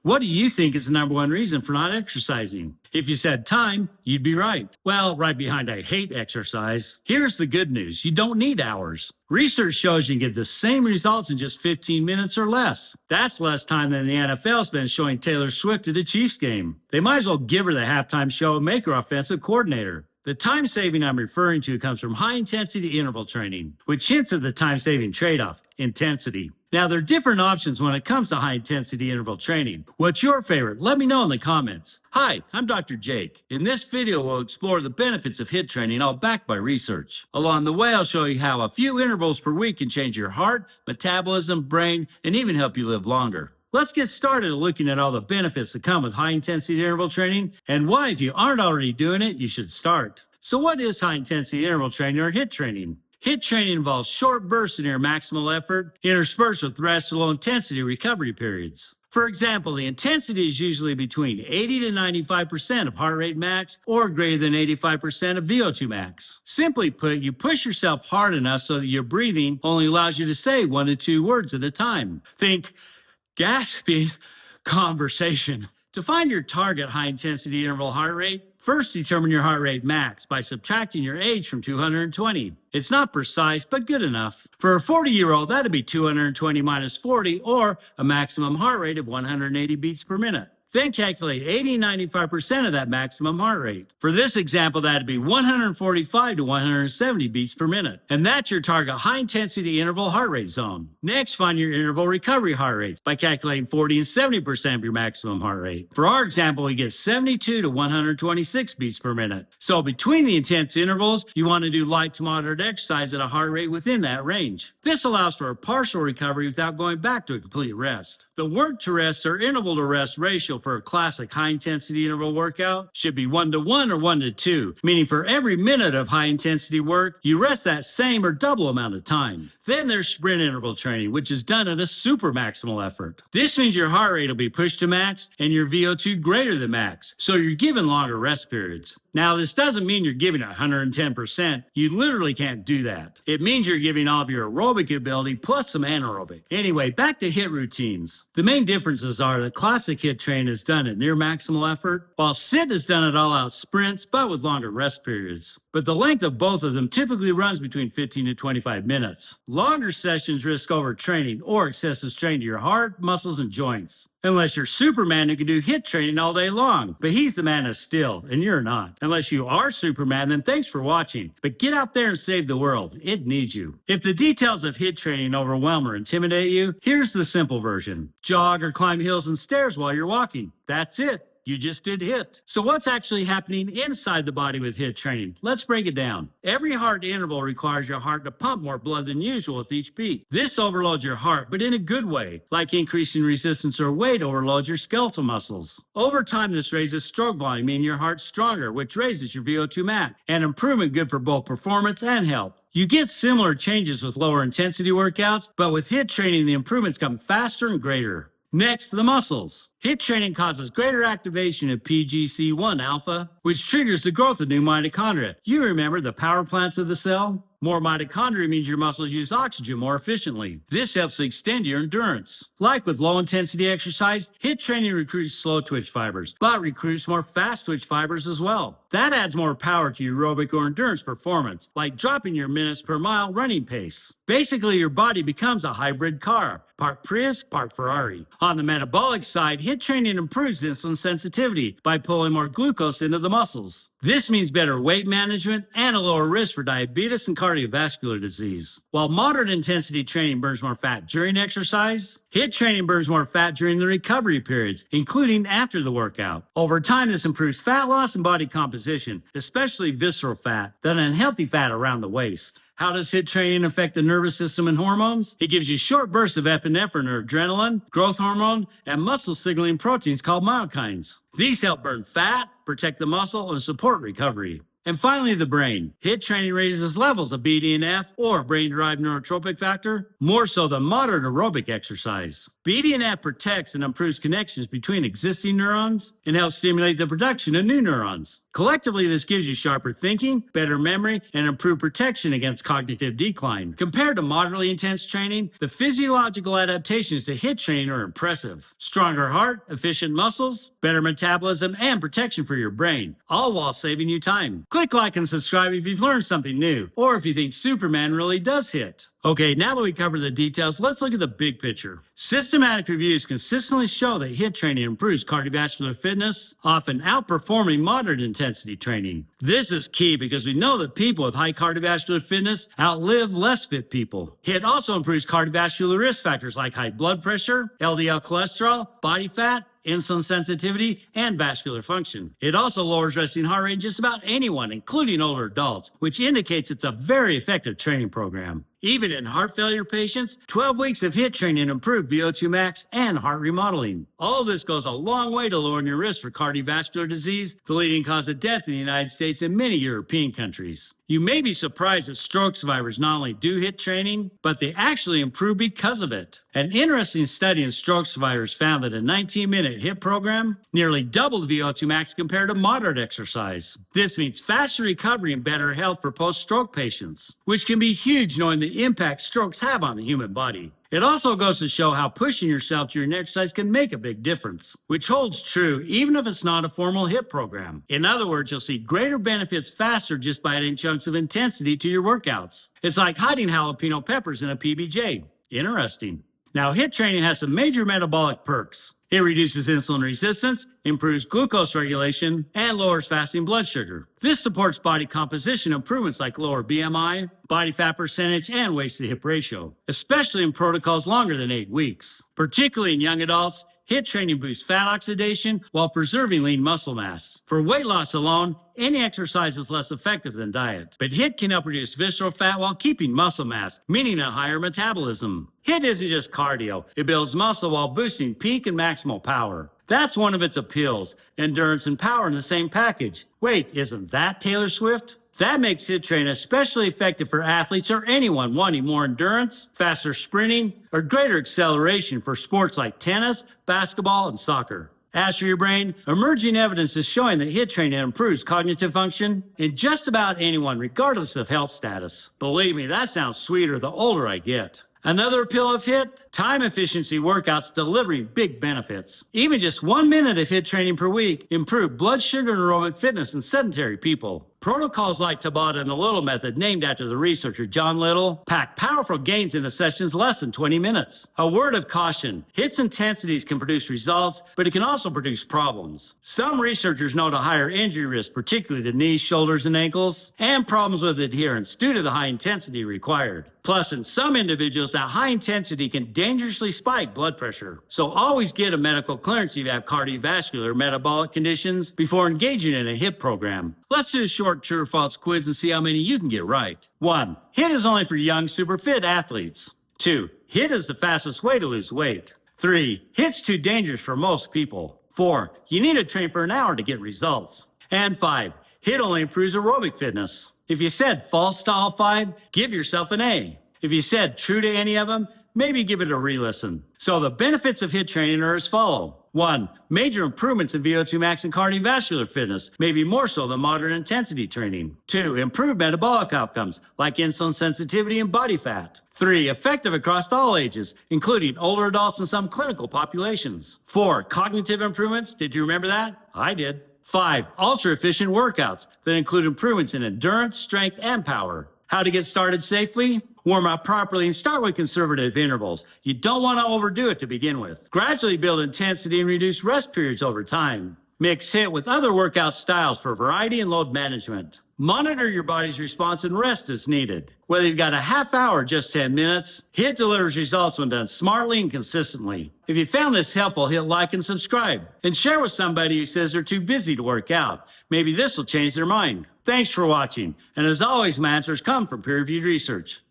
What do you think is the number one reason for not exercising? If you said time, you'd be right. Well, right behind I hate exercise. Here's the good news. You don't need hours. Research shows you can get the same results in just 15 minutes or less. That's less time than the NFL spends showing Taylor Swift at a Chiefs game. They might as well give her the halftime show and make her offensive coordinator. The time saving I'm referring to comes from high-intensity interval training, which hints at the time-saving trade-off, intensity. Now, there are different options when it comes to high-intensity interval training. What's your favorite? Let me know in the comments. Hi, I'm Dr. Jake. In this video, we'll explore the benefits of HIIT training, all backed by research. Along the way, I'll show you how a few intervals per week can change your heart, metabolism, brain, and even help you live longer. Let's get started looking at all the benefits that come with high-intensity interval training and why, if you aren't already doing it, you should start. So what is high-intensity interval training or HIIT training? HIIT training involves short bursts near maximal effort, interspersed with rest or low-intensity recovery periods. For example, the intensity is usually between 80 to 95% of heart rate max or greater than 85% of VO2 max. Simply put, you push yourself hard enough so that your breathing only allows you to say 1 to 2 words at a time. Think gasping conversation. To find your target high-intensity interval heart rate, first determine your heart rate max by subtracting your age from 220. It's not precise, but good enough. For a 40-year-old, that'd be 220 minus 40, or a maximum heart rate of 180 beats per minute. Then calculate 80-95% of that maximum heart rate. For this example, that'd be 145 to 170 beats per minute. And that's your target high-intensity interval heart rate zone. Next, find your interval recovery heart rates by calculating 40 and 70% of your maximum heart rate. For our example, we get 72 to 126 beats per minute. So between the intense intervals, you want to do light to moderate exercise at a heart rate within that range. This allows for a partial recovery without going back to a complete rest. The work to rest or interval to rest ratio for a classic high-intensity interval workout should be 1-to-1 or 1-to-2, meaning for every minute of high-intensity work, you rest that same or double amount of time. Then there's sprint interval training, which is done at a super maximal effort. This means your heart rate will be pushed to max and your VO2 greater than max, so you're given longer rest periods. Now, this doesn't mean you're giving 110%. You literally can't do that. It means you're giving all of your aerobic ability plus some anaerobic. Anyway, back to HIIT routines. The main differences are that classic HIIT training is done at near maximal effort, while SIT is done at all-out sprints, but with longer rest periods. But the length of both of them typically runs between 15 to 25 minutes. Longer sessions risk overtraining or excessive strain to your heart, muscles, and joints. Unless you're Superman who can do HIIT training all day long. But he's the man of steel, and you're not. Unless you are Superman, then thanks for watching. But get out there and save the world. It needs you. If the details of HIIT training overwhelm or intimidate you, here's the simple version. Jog or climb hills and stairs while you're walking. That's it. You just did HIIT. So what's actually happening inside the body with HIIT training? Let's break it down. Every heart interval requires your heart to pump more blood than usual with each beat. This overloads your heart, but in a good way, like increasing resistance or weight overloads your skeletal muscles. Over time, this raises stroke volume, meaning your heart's stronger, which raises your VO2 max, an improvement good for both performance and health. You get similar changes with lower intensity workouts, but with HIIT training, the improvements come faster and greater. Next, the muscles. HIIT training causes greater activation of PGC1 alpha, which triggers the growth of new mitochondria. You remember the power plants of the cell? More mitochondria means your muscles use oxygen more efficiently. This helps extend your endurance. Like with low-intensity exercise, HIIT training recruits slow-twitch fibers, but recruits more fast-twitch fibers as well. That adds more power to your aerobic or endurance performance, like dropping your minutes per mile running pace. Basically, your body becomes a hybrid car, part Prius, part Ferrari. On the metabolic side, HIIT training improves insulin sensitivity by pulling more glucose into the muscles. This means better weight management and a lower risk for diabetes and cardiovascular disease. While moderate intensity training burns more fat during exercise, HIIT training burns more fat during the recovery periods, including after the workout. Over time, this improves fat loss and body composition, especially visceral fat, than unhealthy fat around the waist. How does HIIT training affect the nervous system and hormones? It gives you short bursts of epinephrine or adrenaline, growth hormone, and muscle signaling proteins called myokines. These help burn fat, protect the muscle, and support recovery. And finally, the brain. HIIT training raises levels of BDNF, or brain-derived neurotropic factor, more so than moderate aerobic exercise. BDNF protects and improves connections between existing neurons and helps stimulate the production of new neurons. Collectively, this gives you sharper thinking, better memory, and improved protection against cognitive decline. Compared to moderately intense training, the physiological adaptations to HIIT training are impressive. Stronger heart, efficient muscles, better metabolism, and protection for your brain, all while saving you time. Click like and subscribe if you've learned something new, or if you think Superman really does HIIT. Okay, now that we covered the details, let's look at the big picture. Systematic reviews consistently show that HIIT training improves cardiovascular fitness, often outperforming moderate intensity training. This is key because we know that people with high cardiovascular fitness outlive less fit people. HIIT also improves cardiovascular risk factors like high blood pressure, LDL cholesterol, body fat, insulin sensitivity, and vascular function. It also lowers resting heart rate in just about anyone, including older adults, which indicates it's a very effective training program. Even in heart failure patients, 12 weeks of HIIT training improved VO2 max and heart remodeling. All of this goes a long way to lowering your risk for cardiovascular disease, the leading cause of death in the United States and many European countries. You may be surprised that stroke survivors not only do HIIT training, but they actually improve because of it. An interesting study in stroke survivors found that a 19-minute HIIT program nearly doubled VO2 max compared to moderate exercise. This means faster recovery and better health for post-stroke patients, which can be huge knowing the impact strokes have on the human body. It also goes to show how pushing yourself during exercise can make a big difference, which holds true even if it's not a formal HIIT program. In other words, you'll see greater benefits faster just by adding chunks of intensity to your workouts. It's like hiding jalapeno peppers in a PBJ. Interesting. Now, HIIT training has some major metabolic perks. It reduces insulin resistance, improves glucose regulation, and lowers fasting blood sugar. This supports body composition improvements like lower BMI, body fat percentage, and waist-to-hip ratio, especially in protocols longer than 8 weeks. Particularly in young adults, HIIT training boosts fat oxidation while preserving lean muscle mass. For weight loss alone, any exercise is less effective than diet. But HIIT can help reduce visceral fat while keeping muscle mass, meaning a higher metabolism. HIIT isn't just cardio. It builds muscle while boosting peak and maximal power. That's one of its appeals, endurance and power in the same package. Wait, isn't that Taylor Swift? That makes HIIT training especially effective for athletes or anyone wanting more endurance, faster sprinting, or greater acceleration for sports like tennis, basketball, and soccer. As for your brain, emerging evidence is showing that HIIT training improves cognitive function in just about anyone, regardless of health status. Believe me, that sounds sweeter the older I get. Another appeal of HIIT? Time efficiency workouts delivering big benefits. Even just 1 minute of HIIT training per week improved blood sugar and aerobic fitness in sedentary people. Protocols like Tabata and the Little Method, named after the researcher John Little, pack powerful gains into sessions less than 20 minutes. A word of caution, HIIT's intensities can produce results, but it can also produce problems. Some researchers note a higher injury risk, particularly to knees, shoulders, and ankles, and problems with adherence due to the high intensity required. Plus, in some individuals, that high intensity can dangerously spike blood pressure. So always get a medical clearance if you have cardiovascular or metabolic conditions before engaging in a HIIT program. Let's do a short true or false quiz and see how many you can get right. 1. HIIT is only for young, super fit athletes. 2. HIIT is the fastest way to lose weight. 3. HIIT's too dangerous for most people. 4. You need to train for an hour to get results. And 5. HIIT only improves aerobic fitness. If you said false to all 5, give yourself an A. If you said true to any of them, maybe give it a re-listen. So the benefits of HIIT training are as follow. 1. Major improvements in VO2 max and cardiovascular fitness, maybe more so than moderate intensity training. 2. Improved metabolic outcomes, like insulin sensitivity and body fat. 3. Effective across all ages, including older adults and some clinical populations. 4. Cognitive improvements. Did you remember that? I did. 5. Ultra-efficient workouts that include improvements in endurance, strength, and power. How to get started safely? Warm up properly and start with conservative intervals. You don't want to overdo it to begin with. Gradually build intensity and reduce rest periods over time. Mix HIIT with other workout styles for variety and load management. Monitor your body's response and rest as needed. Whether you've got a half hour or just 10 minutes, HIIT delivers results when done smartly and consistently. If you found this helpful, hit like and subscribe. And share with somebody who says they're too busy to work out. Maybe this will change their mind. Thanks for watching. And as always, my answers come from peer-reviewed research.